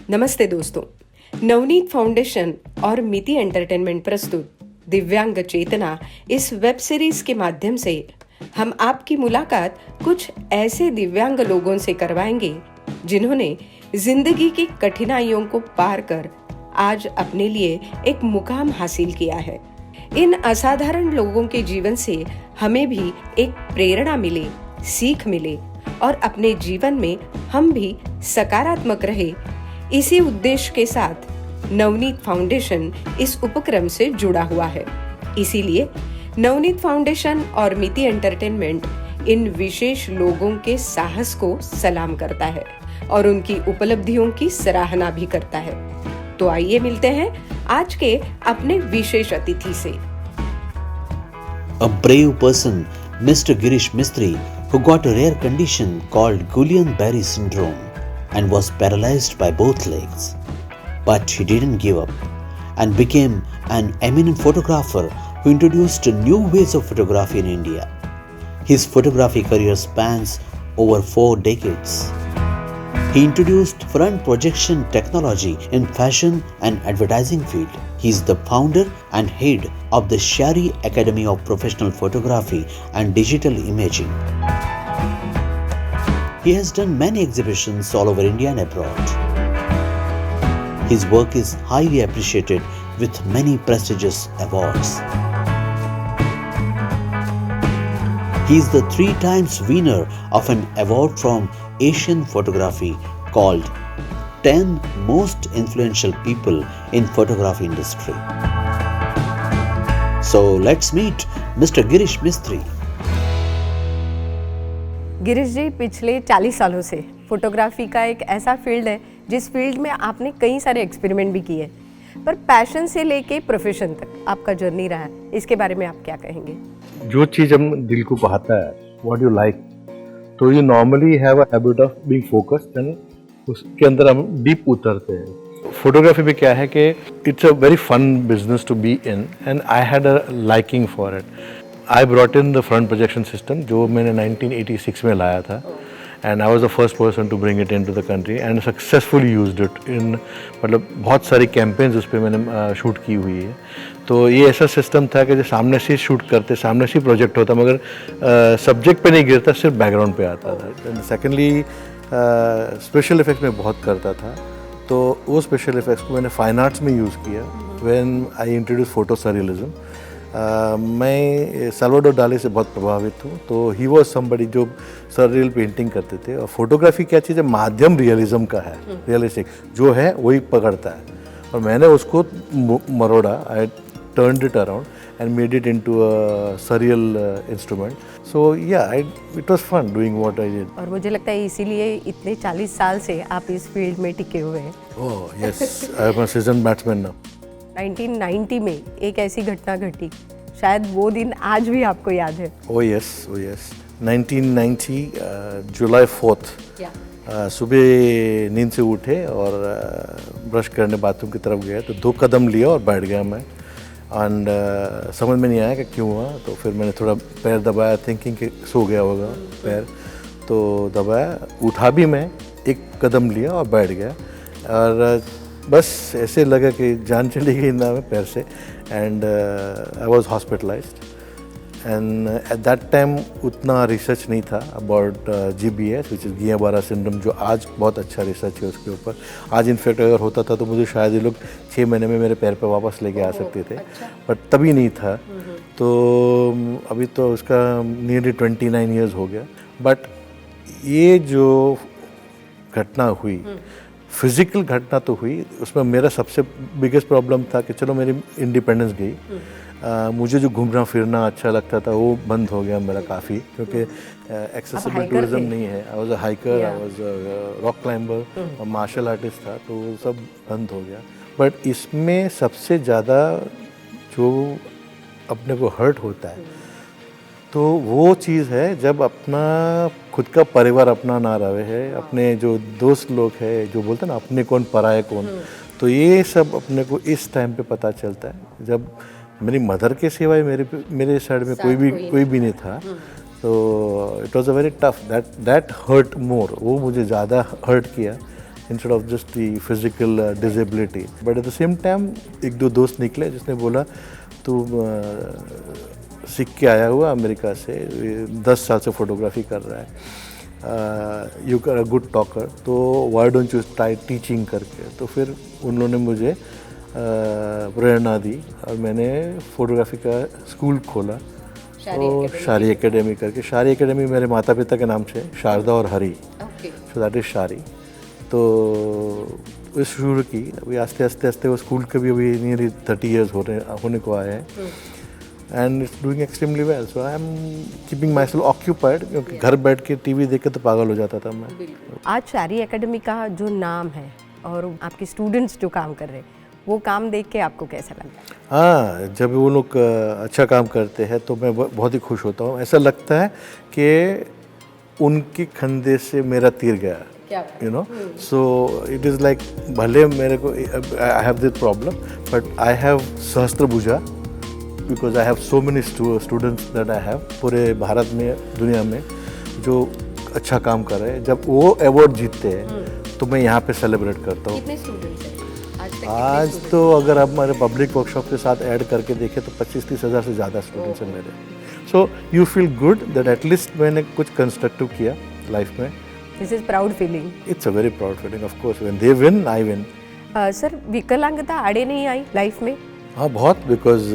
नमस्ते दोस्तों। नवनीत फाउंडेशन और मिति एंटरटेनमेंट प्रस्तुत दिव्यांग चेतना इस वेब सीरीज के माध्यम से हम आपकी मुलाकात कुछ ऐसे दिव्यांग लोगों से करवाएंगे जिन्होंने जिंदगी की कठिनाइयों को पार कर आज अपने लिए एक मुकाम हासिल किया है। इन असाधारण लोगों के जीवन से हमें भी एक प्रेरणा मिले, सीख मिले और अपने जीवन में हम भी सकारात्मक रहे, इसी उद्देश्य के साथ नवनीत फाउंडेशन इस उपक्रम से जुड़ा हुआ है। इसीलिए नवनीत फाउंडेशन और मिति एंटरटेनमेंट इन विशेष लोगों के साहस को सलाम करता है और उनकी उपलब्धियों की सराहना भी करता है। तो आइए मिलते हैं आज के अपने विशेष अतिथि से। A brave person, Mr. Girish Mistry, who got a rare condition called Guillain-Barré syndrome and was paralyzed by both legs. But he didn't give up and became an eminent photographer who introduced new ways of photography in India. His photography career spans over 4 decades. He introduced front projection technology in fashion and advertising field. He is the founder and head of the Shari Academy of Professional Photography and Digital Imaging. He has done many exhibitions all over India and abroad. His work is highly appreciated with many prestigious awards. He is the 3 times winner of an award from Asian Photography called 10 Most Influential People in Photography Industry. So let's meet Mr. Girish Mistry. Girish जी, पिछले 40 सालों से photography का एक ऐसा field है जिस field में आपने कई सारे एक्सपेरिमेंट भी किए, पर पैशन से लेके प्रोफेशन तक आपका जर्नी रहा है। इसके बारे में आप क्या कहेंगे? जो चीज़ हम दिल को पाता है, व्हाट यू लाइक, तो you normally have a habit of being focused and उसके अंदर हम डीप उतरते हैं। फोटोग्राफी में क्या है कि it's a very fun business to be in and I had a liking for it. I brought in the front projection system जो मैंने 1986 में लाया था and I was the first person to bring it into the country and successfully used it in, मतलब बहुत सारी campaigns उस पर मैंने शूट की हुई है। तो ये ऐसा सिस्टम था कि जो सामने से शूट करते, सामने से प्रोजेक्ट होता, मगर सब्जेक्ट पे नहीं गिरता, सिर्फ बैकग्राउंड पे आता था। सेकेंडली स्पेशल इफेक्ट्स में बहुत करता था, तो वो स्पेशल इफेक्ट्स को मैंने फाइन आर्ट्स में यूज़ किया when I introduce photo surrealism. मैं सल्वाडोर डाली से बहुत प्रभावित हूँ, तो ही वॉज समबडी जो सररियल पेंटिंग करते थे। और फोटोग्राफी क्या चीज़ है, माध्यम रियलिज्म का है, रियलिस्टिक जो है वही पकड़ता है, और मैंने उसको मरोड़ा, आई turned it around and made it into a surreal instrument. So yeah, it was fun doing what I did. और मुझे लगता है इसीलिए इतने 40 साल से आप इस फील्ड में टिके हुए हैं। Oh yes, I am a seasoned batsman now. 1990 में एक ऐसी घटना घटी, शायद वो दिन आज भी आपको याद है। Oh yes, 1990 जुलाई 4th सुबह नींद से उठे और ब्रश करने बाथरूम की तरफ गया, तो 2 कदम लिया और बैठ गया मैं। एंड समझ में नहीं आया कि क्यों हुआ, तो फिर मैंने थोड़ा पैर दबाया, थिंकिंग कि सो गया होगा पैर, तो दबाया, उठा भी मैं, 1 कदम लिया और बैठ गया, और बस ऐसे लगा कि जान चली गई ना में पैर से। And I was hospitalised and at that time उतना रिसर्च नहीं था अबाउट GBS विच इज़ गुइllain-Barré सिंड्रोम, जो आज बहुत अच्छा रिसर्च है उसके ऊपर। आज इनफैक्ट अगर होता था तो मुझे शायद ये लोग 6 महीने में मेरे पैर पे वापस लेके आ सकते थे, बट तभी नहीं था। तो अभी तो उसका नियरली 29 ईयर्स हो गया। बट ये जो घटना हुई, फिज़िकल घटना तो हुई, उसमें मेरा सबसे बिगेस्ट प्रॉब्लम था कि चलो मेरी इंडिपेंडेंस गई, मुझे जो घूमना फिरना अच्छा लगता था वो बंद हो गया मेरा काफ़ी, क्योंकि एक्सेसिबल टूरिज्म नहीं है। I was a hiker, I was a rock climber, martial artist था, तो वो सब बंद हो गया। बट इसमें सबसे ज़्यादा जो अपने को हर्ट होता है, तो वो चीज़ है जब अपना खुद का परिवार अपना ना रहे है, अपने जो दोस्त लोग हैं जो बोलते हैं ना अपने कौन पराये कौन, तो ये सब अपने को इस टाइम पे पता चलता है जब मेरी मदर के सिवाय मेरे साइड में कोई भी नहीं था। तो it was a very tough, that hurt more, वो मुझे ज़्यादा हर्ट किया instead of just the physical disability. But at the same time एक दो दोस्त निकले जिसने बोला तू सीख के आया हुआ अमेरिका से, 10 साल से फोटोग्राफी कर रहा है, you are a good talker, तो why don't you try teaching करके. तो फिर उन्होंने मुझे प्रेरणा दी और मैंने फोटोग्राफी का स्कूल खोला, तो शारी एकेडमी करके. शारी एकेडमी मेरे माता पिता के नाम से, शारदा और हरी, सो दैट इज़ शारी. तो वो शुरू की. अभी आस्ते आस्ते आस्ते वो स्कूल के भी अभी नियरली 30 ईयर्स होने को आए हैं, and it's doing extremely well. So I am keeping my self occupied, क्योंकि घर बैठ के टीवी देख के तो पागल हो जाता था मैं. आज शारी एकेडमी का जो नाम है और आपके स्टूडेंट्स जो काम कर रहे हैं, वो काम देख के आपको कैसा लगा? हाँ, जब वो लोग अच्छा काम करते हैं तो मैं बहुत ही खुश होता हूँ. ऐसा लगता है कि उनके कंधे से मेरा तीर गया, you know. So it is like, भले मेरे को I have this problem, but I have सहस्त्रभुजा, because I have so many students that I have पूरे भारत में, दुनिया में, जो अच्छा काम कर रहे हैं. जब वो अवार्ड जीतते हैं तो मैं यहाँ पे सेलिब्रेट करता हूँ. कितने स्टूडेंट्स हैं आज तो अगर आप हमारे पब्लिक वर्कशॉप के साथ ऐड करके देखें तो 25-30 हज़ार से ज़्यादा स्टूडेंट्स हैं मेरे. So you feel good that at least मैंने कुछ कंस्ट्रक्टिव किया लाइफ में. This is proud feeling. It's a very proud feeling, of course. When they win, I win. Sir, विकलांगता आड़े नहीं आई लाइफ में? हाँ, बहुत. बिकॉज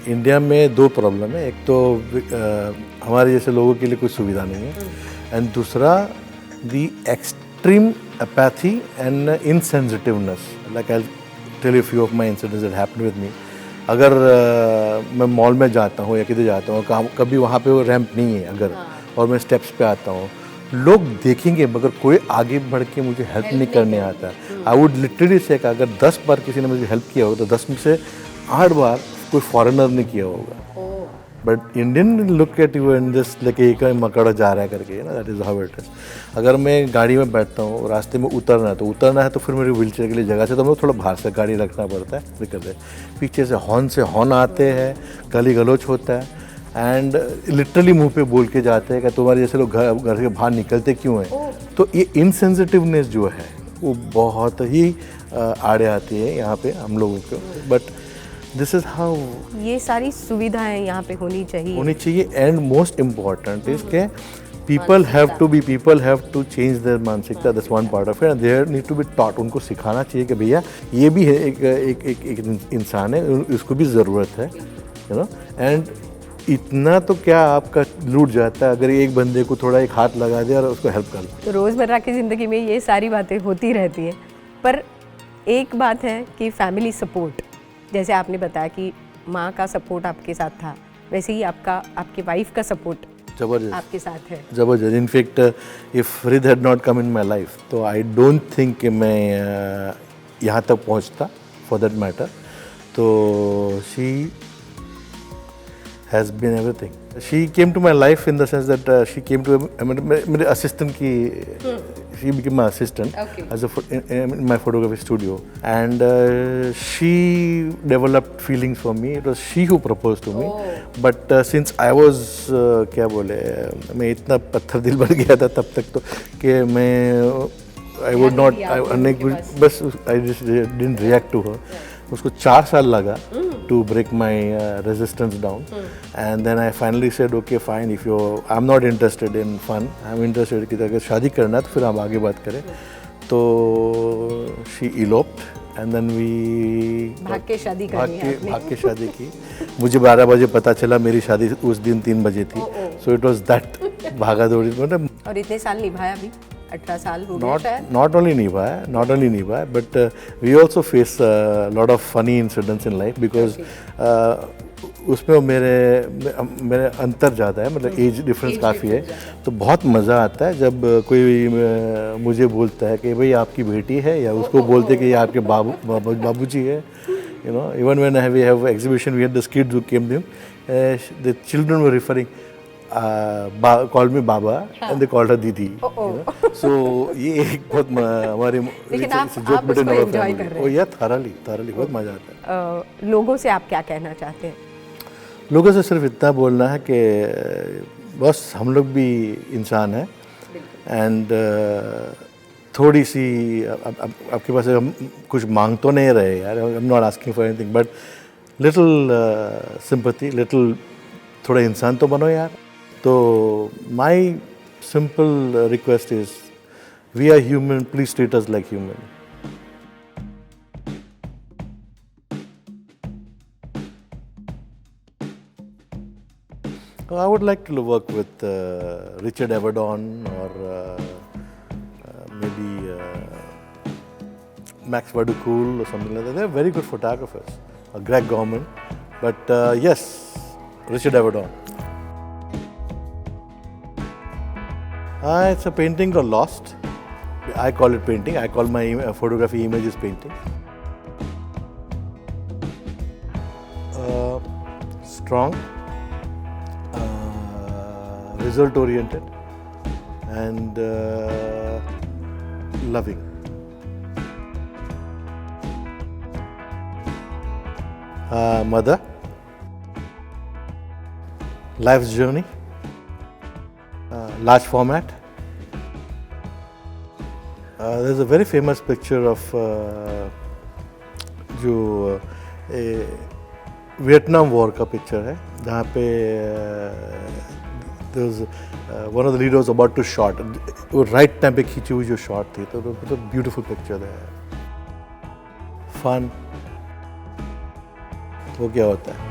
इंडिया में 2 प्रॉब्लम है. एक तो हमारे जैसे लोगों के लिए कोई सुविधा नहीं है, एंड दूसरा the extreme apathy and insensitiveness. Like I'll tell you a few of my incidents that happened with me. अगर मैं मॉल में जाता हूँ या किधर जाता हूँ, कभी वहाँ पे वो रैंप नहीं है अगर, और मैं स्टेप्स पे आता हूँ, लोग देखेंगे मगर कोई आगे बढ़ के मुझे हेल्प नहीं करने आता. आई वुड लिटरली से अगर 10 बार किसी ने मुझे हेल्प किया होगा तो 10 में से 8 बार कोई फॉरेनर ने किया होगा. But Indian look at you and just like एक मकड़ा जा रहा है करके, ना. That is how it is. अगर मैं गाड़ी में बैठता हूँ, रास्ते में उतरना है तो फिर मेरी व्हीलचेयर के लिए जगह से तो मुझे थोड़ा बाहर से गाड़ी रखना पड़ता है. दिक्कत है, पीछे से हॉर्न आते हैं, गाली गलौच होता है, एंड लिटरली मुंह पे बोल के जाते हैं कि तुम्हारे जैसे लोग घर के बाहर निकलते क्यों हैं. तो ये इनसेंसिटिवनेस जो है वो बहुत ही आड़े आती है यहाँ पे हम लोगों को. बट दिस इज हाउ ये सारी सुविधाएं यहाँ पे होनी चाहिए. एंड मोस्ट इम्पॉर्टेंट इज के people have to change their मानसिकता. that's one part of it, and they need to be taught. उनको सिखाना चाहिए कि भैया ये भी है एक इंसान है, इसको भी ज़रूरत है, यू नो. एंड इतना तो क्या आपका लूट जाता है अगर एक बंदे को थोड़ा एक हाथ लगा दे और उसको हेल्प कर लो. तो रोज़मर्रा की ज़िंदगी में ये सारी बातें होती रहती हैं, पर एक बात है कि फैमिली सपोर्ट, जैसे आपने बताया कि माँ का सपोर्ट आपके साथ था, वैसे ही आपकी वाइफ का सपोर्ट जबरदस्त आपके साथ है. जबरदस्त. इनफैक्ट इफ फ्रिद had not come in my life तो आई डोंट थिंक कि मैं यहाँ तक पहुँचता, फॉर दैट मैटर. तो she has been everything. She came to my life in the sense that she came to मेरे असिस्टेंट की, she became my assistant as in my photography studio, and she developed feelings for me. It was she who proposed to me. But since I was क्या बोले, मैं इतना पत्थर दिल बन गया था तब तक तो कि मैं I would not, बस I just didn't react to her. उसको 4 साल लगा to break my resistance down, and then I finally said okay fine, if I'm not interested in fun, I'm interested कि अगर शादी करना है तो फिर हम आगे बात करें. तो she eloped and then we भाग के शादी की. मुझे 12 बजे पता चला मेरी शादी उस दिन 3 बजे थी. So it was that भागा दौड़ी. मतलब और इतने साल निभाया भी, 18 साल हो गए शायद. Not only निभाया, but we also face a lot of funny incidents in life because उसमें मेरे अंतर ज़्यादा है, मतलब एज डिफरेंस काफ़ी है. तो बहुत मज़ा आता है जब कोई मुझे बोलता है कि भाई आपकी बेटी है, या उसको बोलते कि ये आपके बाबूजी है. You know, even when we have exhibition, we had the kids who came there, the children were referring, called me Baba, and they called her Didi. You know? So ये एक बहुत हमारे लेकिन आप उसको एंजॉय कर रहे हैं. या thoroughly बहुत मज़ा आता है. लोगों से आप क्या कहना चाहते हैं? लोगों से सिर्फ इतना बोलना है कि बस हम लोग भी इंसान हैं, एंड थोड़ी सी आपके पास हम कुछ मांग तो नहीं रहे यार, I am not asking for anything, but little sympathy, little थोड़ा इंसान तो बनो यार. तो my simple request is, we are human, please treat us like human. I would like to work with Richard Avedon or maybe Max Vadukool or something like that. They're very good photographers. Greg Gorman. But yes, Richard Avedon. It's a painting called Lost. I call it painting. I call my photography images painting. Strong. Result oriented and loving. Mother, life's journey, large format. There's a very famous picture of जो Vietnam war का picture है, जहाँ पे there was one of the leaders about to shot, वो right time पे खींची हुई जो shot थी, तो मतलब beautiful picture है. Fun, वो क्या होता है?